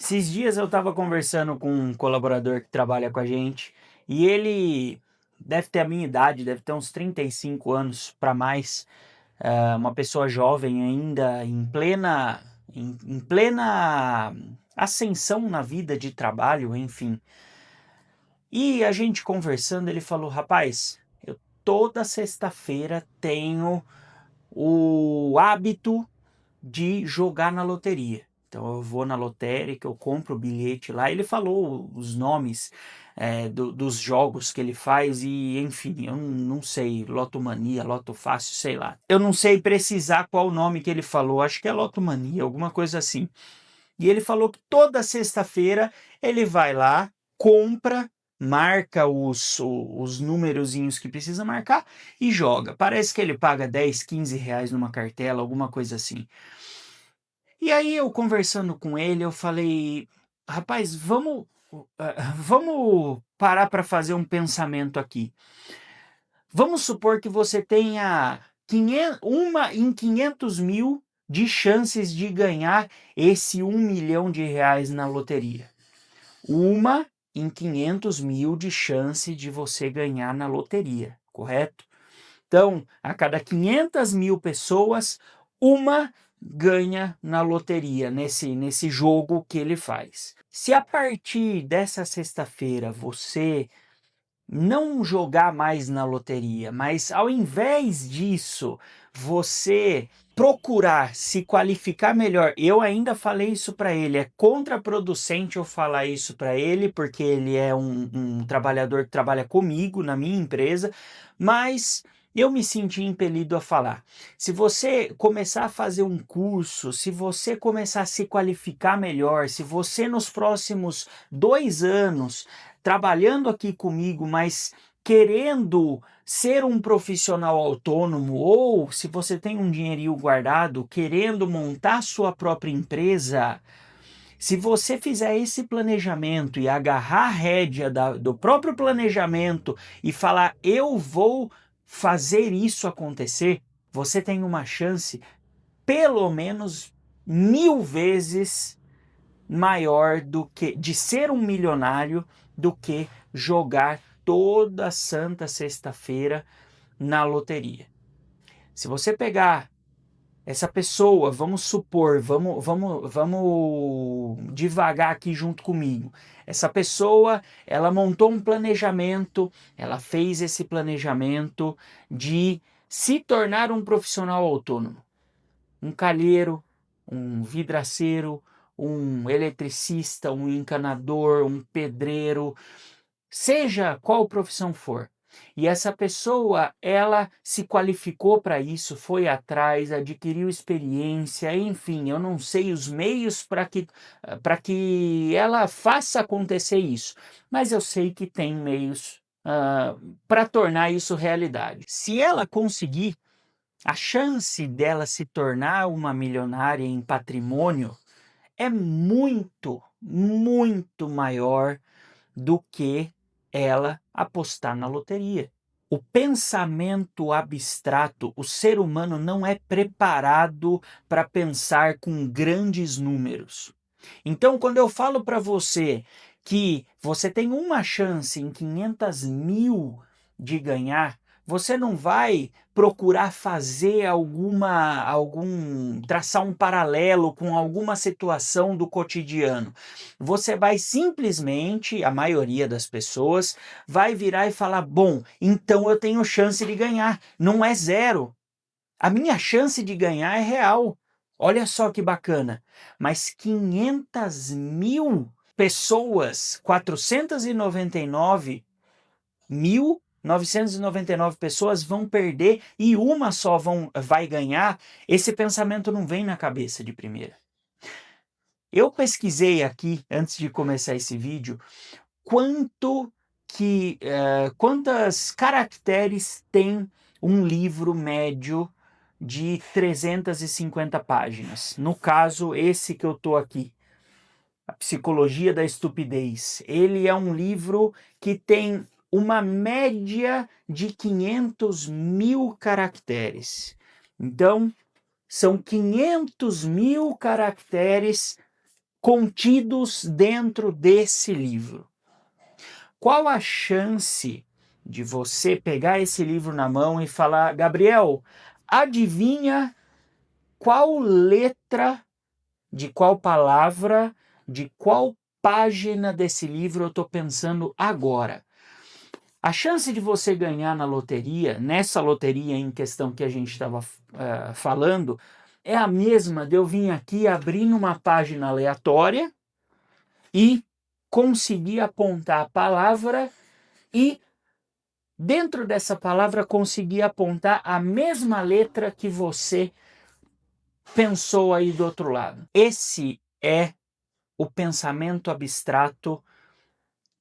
Esses dias eu estava conversando com um colaborador que trabalha com a gente e ele deve ter a minha idade, deve ter uns 35 anos para mais, uma pessoa jovem ainda em plena ascensão na vida de trabalho, enfim. E a gente conversando, ele falou: rapaz, eu toda sexta-feira tenho o hábito de jogar na loteria. Então eu vou na lotérica, eu compro o bilhete lá. Ele falou os nomes dos jogos que ele faz e, enfim, eu não sei, Lotomania, Loto Fácil, sei lá. Eu não sei precisar qual o nome que ele falou, acho que é Lotomania, alguma coisa assim. E ele falou que toda sexta-feira ele vai lá, compra, marca os numerozinhos que precisa marcar e joga. Parece que ele paga 10, 15 reais numa cartela, alguma coisa assim. E aí eu conversando com ele, eu falei: "Rapaz, vamos parar para fazer um pensamento aqui. Vamos supor que você tenha 1 em 500.000 de chances de ganhar esse 1 milhão de reais na loteria. 1 em 500.000 de chance de você ganhar na loteria, correto? Então, a cada 500.000 pessoas, uma ganha na loteria, nesse jogo que ele faz. Se a partir dessa sexta-feira você não jogar mais na loteria, mas ao invés disso, você procurar se qualificar melhor. Eu ainda falei isso para ele, é contraproducente eu falar isso para ele, porque ele é um trabalhador que trabalha comigo na minha empresa, mas eu me senti impelido a falar. Se você começar a fazer um curso, se você começar a se qualificar melhor, se você nos próximos 2 anos trabalhando aqui comigo, mas querendo ser um profissional autônomo, ou se você tem um dinheirinho guardado, querendo montar sua própria empresa, se você fizer esse planejamento e agarrar a rédea do próprio planejamento e falar, eu vou fazer isso acontecer, você tem uma chance pelo menos 1.000 vezes maior do que de ser um milionário do que jogar toda santa sexta-feira na loteria. Se você pegar essa pessoa, vamos supor, vamos devagar aqui junto comigo. Essa pessoa, ela montou um planejamento, ela fez esse planejamento de se tornar um profissional autônomo, um calheiro, um vidraceiro, um eletricista, um encanador, um pedreiro, seja qual profissão for. E essa pessoa, ela se qualificou para isso, foi atrás, adquiriu experiência, enfim, eu não sei os meios para que ela faça acontecer isso, mas eu sei que tem meios para tornar isso realidade. Se ela conseguir, a chance dela se tornar uma milionária em patrimônio é muito, muito maior do que ela apostar na loteria. O pensamento abstrato, o ser humano não é preparado para pensar com grandes números. Então, quando eu falo para você que você tem uma chance em 500.000 de ganhar, você não vai procurar fazer traçar um paralelo com alguma situação do cotidiano. Você vai simplesmente, a maioria das pessoas, vai virar e falar: bom, então eu tenho chance de ganhar. Não é zero. A minha chance de ganhar é real. Olha só que bacana. Mas 500.000 pessoas, 499.999 pessoas vão perder e uma só vai ganhar. Esse pensamento não vem na cabeça de primeira. Eu pesquisei aqui, antes de começar esse vídeo, quantas caracteres tem um livro médio de 350 páginas. No caso, esse que eu estou aqui, A Psicologia da Estupidez. Ele é um livro que tem uma média de 500.000 caracteres. Então, são 500.000 caracteres contidos dentro desse livro. Qual a chance de você pegar esse livro na mão e falar: Gabriel, adivinha qual letra de qual palavra, de qual página desse livro eu estou pensando agora? A chance de você ganhar na loteria, nessa loteria em questão que a gente estava falando, é a mesma de eu vir aqui abrir numa página aleatória e conseguir apontar a palavra e dentro dessa palavra conseguir apontar a mesma letra que você pensou aí do outro lado. Esse é o pensamento abstrato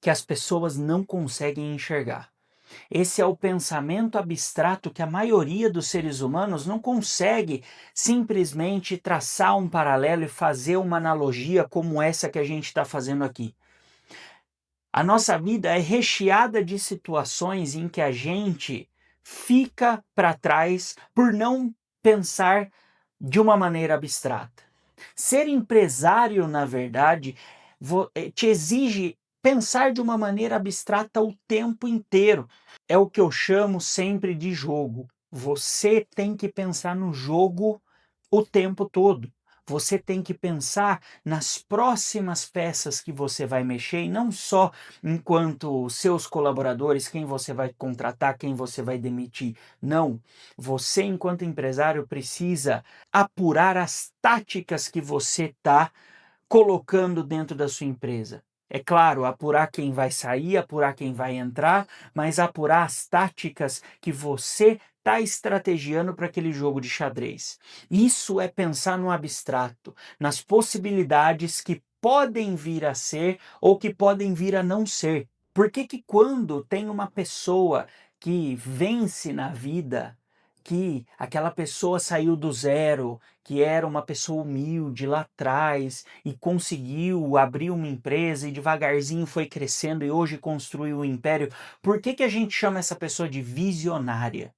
que as pessoas não conseguem enxergar. Esse é o pensamento abstrato que a maioria dos seres humanos não consegue simplesmente traçar um paralelo e fazer uma analogia como essa que a gente está fazendo aqui. A nossa vida é recheada de situações em que a gente fica para trás por não pensar de uma maneira abstrata. Ser empresário, na verdade, te exige pensar de uma maneira abstrata o tempo inteiro. É o que eu chamo sempre de jogo. Você tem que pensar no jogo o tempo todo. Você tem que pensar nas próximas peças que você vai mexer e não só enquanto seus colaboradores, quem você vai contratar, quem você vai demitir. Não. Você, enquanto empresário, precisa apurar as táticas que você está colocando dentro da sua empresa. É claro, apurar quem vai sair, apurar quem vai entrar, mas apurar as táticas que você está estrategiando para aquele jogo de xadrez. Isso é pensar no abstrato, nas possibilidades que podem vir a ser ou que podem vir a não ser. Por que que quando tem uma pessoa que vence na vida, que aquela pessoa saiu do zero, que era uma pessoa humilde lá atrás e conseguiu abrir uma empresa e devagarzinho foi crescendo e hoje construiu um império, por que que a gente chama essa pessoa de visionária?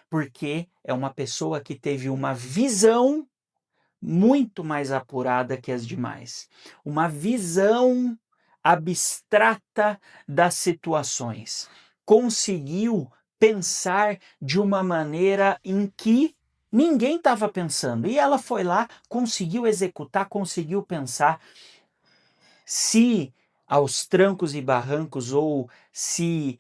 Porque é uma pessoa que teve uma visão muito mais apurada que as demais. Uma visão abstrata das situações. Conseguiu pensar de uma maneira em que ninguém estava pensando. E ela foi lá, conseguiu executar, conseguiu pensar. Se aos trancos e barrancos ou se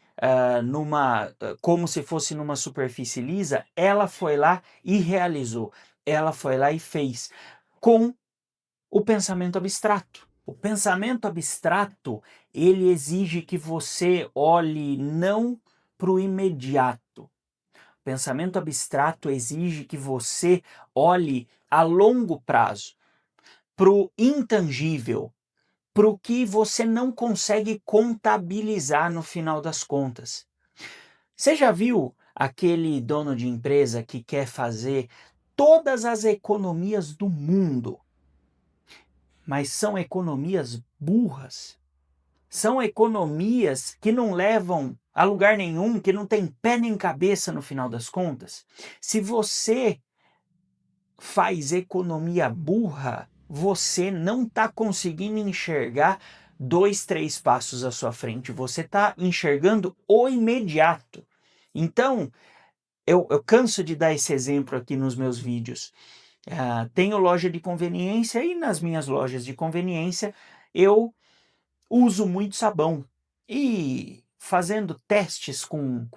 como se fosse numa superfície lisa, ela foi lá e realizou. Ela foi lá e fez com o pensamento abstrato. O pensamento abstrato, ele exige que você olhe não para o imediato. O pensamento abstrato exige que você olhe a longo prazo, para o intangível, para o que você não consegue contabilizar no final das contas. Você já viu aquele dono de empresa que quer fazer todas as economias do mundo, mas são economias burras? São economias que não levam a lugar nenhum, que não tem pé nem cabeça no final das contas? Se você faz economia burra, você não está conseguindo enxergar 2, 3 passos à sua frente. Você está enxergando o imediato. Então, eu canso de dar esse exemplo aqui nos meus vídeos. Tenho loja de conveniência e nas minhas lojas de conveniência eu uso muito sabão. E fazendo testes com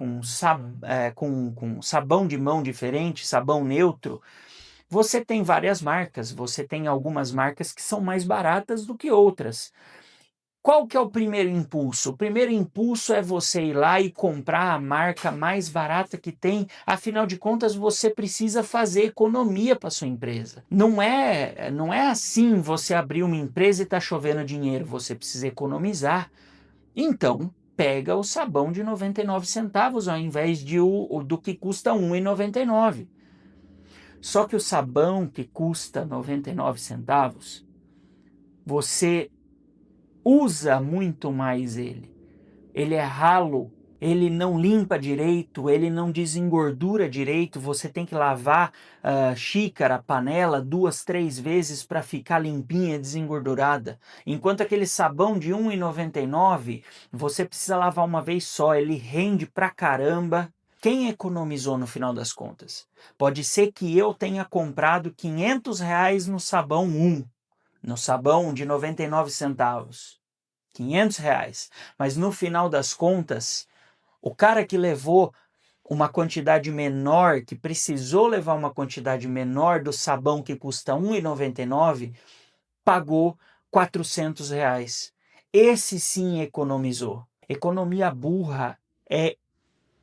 sabão de mão diferente, sabão neutro, você tem várias marcas, você tem algumas marcas que são mais baratas do que outras. Qual que é o primeiro impulso? O primeiro impulso é você ir lá e comprar a marca mais barata que tem, afinal de contas você precisa fazer economia para sua empresa. Não é assim você abrir uma empresa e tá chovendo dinheiro, você precisa economizar. Então, pega o sabão de 99 centavos ao invés do que custa R$ 1,99. Só que o sabão que custa 99 centavos, você usa muito mais ele. Ele é ralo ele não limpa direito, ele não desengordura direito, você tem que lavar xícara, panela 2, 3 vezes para ficar limpinha, desengordurada. Enquanto aquele sabão de R$ 1,99, você precisa lavar uma vez só, ele rende pra caramba. Quem economizou no final das contas? Pode ser que eu tenha comprado R$ 500 no sabão 1, no sabão de 99 centavos. R$ 500. Mas no final das contas, o cara que levou uma quantidade menor, que precisou levar uma quantidade menor do sabão que custa R$ 1,99, pagou R$ 400. Esse sim economizou. Economia burra é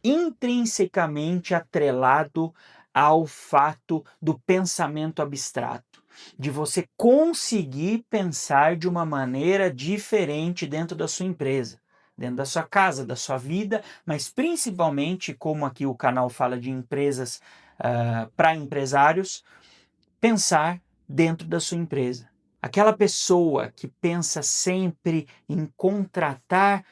intrinsecamente atrelado ao fato do pensamento abstrato, de você conseguir pensar de uma maneira diferente dentro da sua empresa, dentro da sua casa, da sua vida, mas principalmente, como aqui o canal fala de empresas para empresários, pensar dentro da sua empresa. Aquela pessoa que pensa sempre em contratar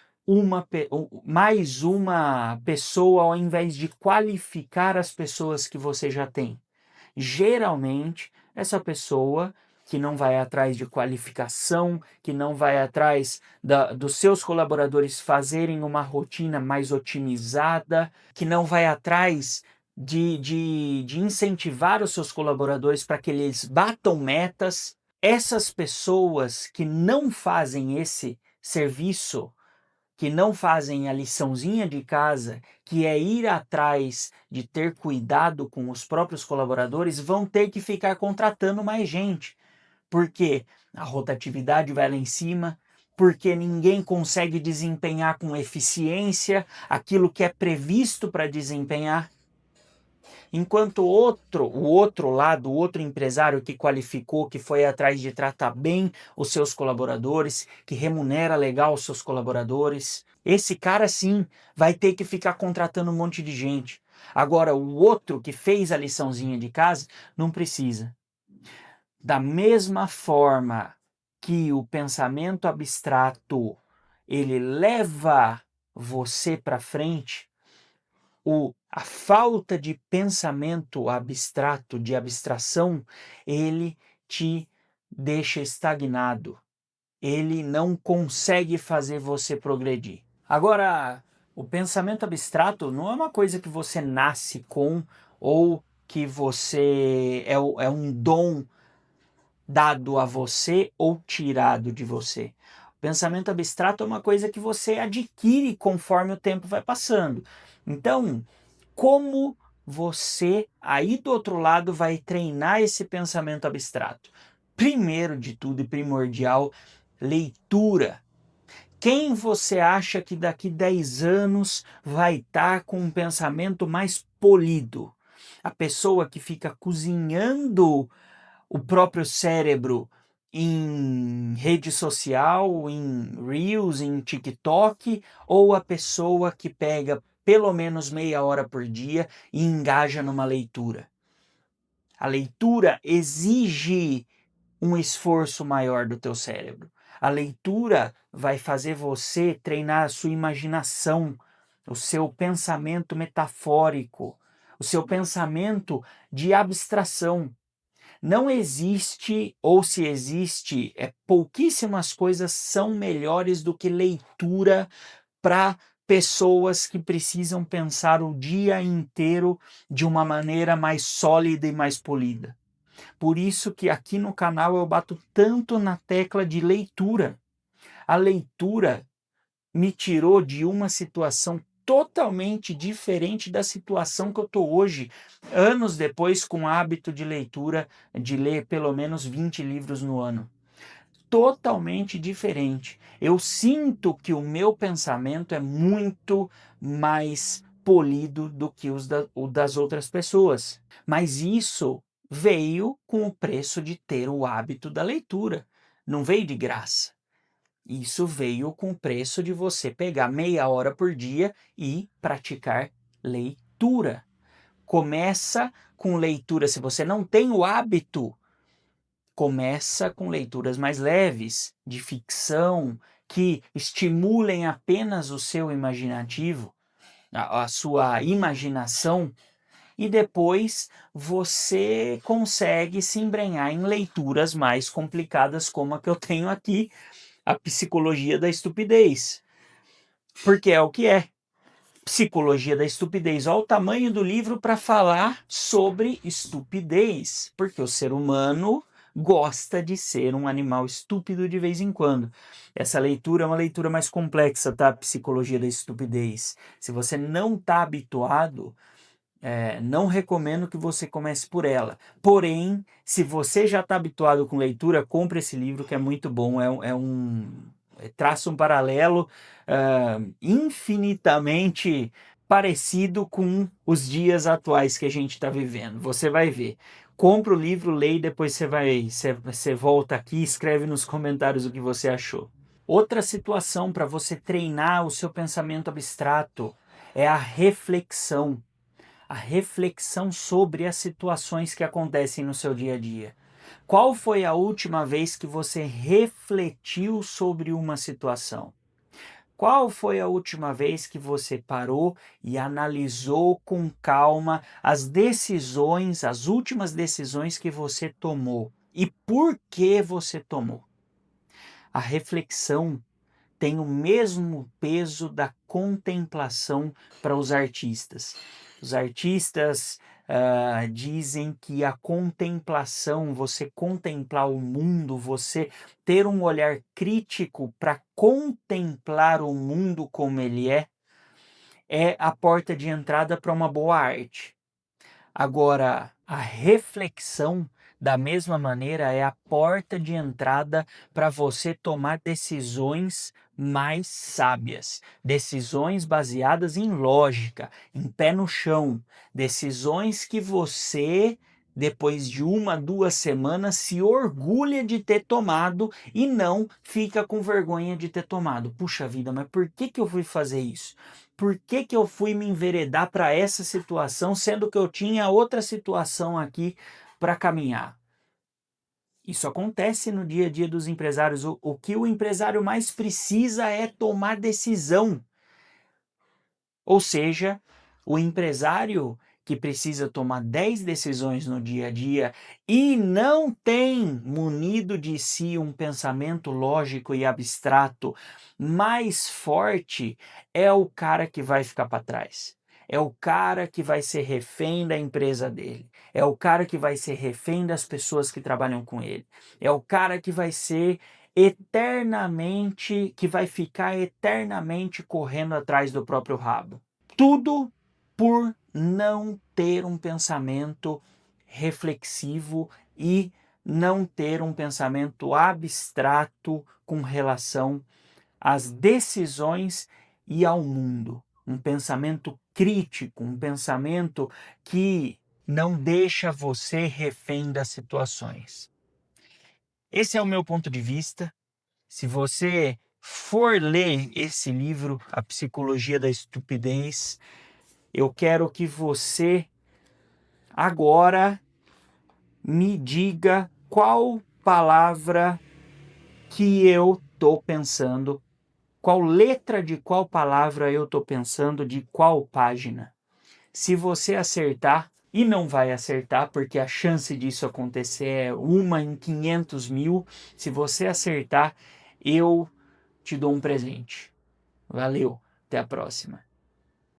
mais uma pessoa ao invés de qualificar as pessoas que você já tem. Geralmente, essa pessoa que não vai atrás de qualificação, que não vai atrás dos seus colaboradores fazerem uma rotina mais otimizada, que não vai atrás de incentivar os seus colaboradores para que eles batam metas. Essas pessoas que não fazem esse serviço, que não fazem a liçãozinha de casa, que é ir atrás de ter cuidado com os próprios colaboradores, vão ter que ficar contratando mais gente, porque a rotatividade vai lá em cima, porque ninguém consegue desempenhar com eficiência aquilo que é previsto para desempenhar. Enquanto o outro lado, o outro empresário que qualificou, que foi atrás de tratar bem os seus colaboradores, que remunera legal os seus colaboradores, esse cara sim vai ter que ficar contratando um monte de gente. Agora, o outro que fez a liçãozinha de casa, não precisa. Da mesma forma que o pensamento abstrato ele leva você para frente, a falta de pensamento abstrato, de abstração, ele te deixa estagnado. Ele não consegue fazer você progredir. Agora, o pensamento abstrato não é uma coisa que você nasce com ou que você é um dom dado a você ou tirado de você. O pensamento abstrato é uma coisa que você adquire conforme o tempo vai passando. Então, como você aí do outro lado vai treinar esse pensamento abstrato? Primeiro de tudo e primordial, leitura. Quem você acha que daqui 10 anos vai estar com um pensamento mais polido? A pessoa que fica cozinhando o próprio cérebro em rede social, em Reels, em TikTok, ou a pessoa que pega pelo menos meia hora por dia e engaja numa leitura? A leitura exige um esforço maior do teu cérebro. A leitura vai fazer você treinar a sua imaginação, o seu pensamento metafórico, o seu pensamento de abstração. Não existe, ou se existe, pouquíssimas coisas são melhores do que leitura para pessoas que precisam pensar o dia inteiro de uma maneira mais sólida e mais polida. Por isso que aqui no canal eu bato tanto na tecla de leitura. A leitura me tirou de uma situação totalmente diferente da situação que eu estou hoje, anos depois, com o hábito de leitura, de ler pelo menos 20 livros no ano. Totalmente diferente. Eu sinto que o meu pensamento é muito mais polido do que o das outras pessoas. Mas isso veio com o preço de ter o hábito da leitura. Não veio de graça. Isso veio com o preço de você pegar meia hora por dia e praticar leitura. Começa com leitura, se você não tem o hábito, começa com leituras mais leves, de ficção, que estimulem apenas o seu imaginativo. a sua imaginação, e depois você consegue se embrenhar em leituras mais complicadas, como a que eu tenho aqui, a Psicologia da Estupidez. Porque é o que é. Psicologia da Estupidez. Olha o tamanho do livro para falar sobre estupidez, porque o ser humano gosta de ser um animal estúpido de vez em quando. Essa leitura é uma leitura mais complexa, tá? Psicologia da Estupidez. Se você não está habituado, não recomendo que você comece por ela. Porém, se você já está habituado com leitura, compre esse livro que é muito bom. Traça um paralelo infinitamente parecido com os dias atuais que a gente está vivendo. Você vai ver. Compra o livro, lê e depois você volta aqui e escreve nos comentários o que você achou. Outra situação para você treinar o seu pensamento abstrato é a reflexão. A reflexão sobre as situações que acontecem no seu dia a dia. Qual foi a última vez que você refletiu sobre uma situação? Qual foi a última vez que você parou e analisou com calma as decisões, as últimas decisões que você tomou e por que você tomou? A reflexão tem o mesmo peso da contemplação para os artistas. Os artistas dizem que a contemplação, você contemplar o mundo, você ter um olhar crítico para contemplar o mundo como ele é a porta de entrada para uma boa arte. Agora, a reflexão, da mesma maneira, é a porta de entrada para você tomar decisões mais sábias, decisões baseadas em lógica, em pé no chão, decisões que você, depois de 1, 2 semanas, se orgulha de ter tomado e não fica com vergonha de ter tomado. Puxa vida, mas por que eu fui fazer isso? Por que eu fui me enveredar para essa situação, sendo que eu tinha outra situação aqui para caminhar? Isso acontece no dia a dia dos empresários. O que o empresário mais precisa é tomar decisão. Ou seja, o empresário que precisa tomar 10 decisões no dia a dia e não tem munido de si um pensamento lógico e abstrato mais forte, é o cara que vai ficar para trás. É o cara que vai ser refém da empresa dele. É o cara que vai ser refém das pessoas que trabalham com ele. É o cara que vai ser eternamente, que vai ficar eternamente correndo atrás do próprio rabo. Tudo por não ter um pensamento reflexivo e não ter um pensamento abstrato com relação às decisões e ao mundo. Um pensamento crítico, um pensamento que não deixa você refém das situações. Esse é o meu ponto de vista. Se você for ler esse livro, A Psicologia da Estupidez, eu quero que você agora me diga qual palavra que eu estou pensando, qual letra de qual palavra eu estou pensando, de qual página. Se você acertar, e não vai acertar, porque a chance disso acontecer é 1 em 500 mil, se você acertar, eu te dou um presente. Valeu, até a próxima.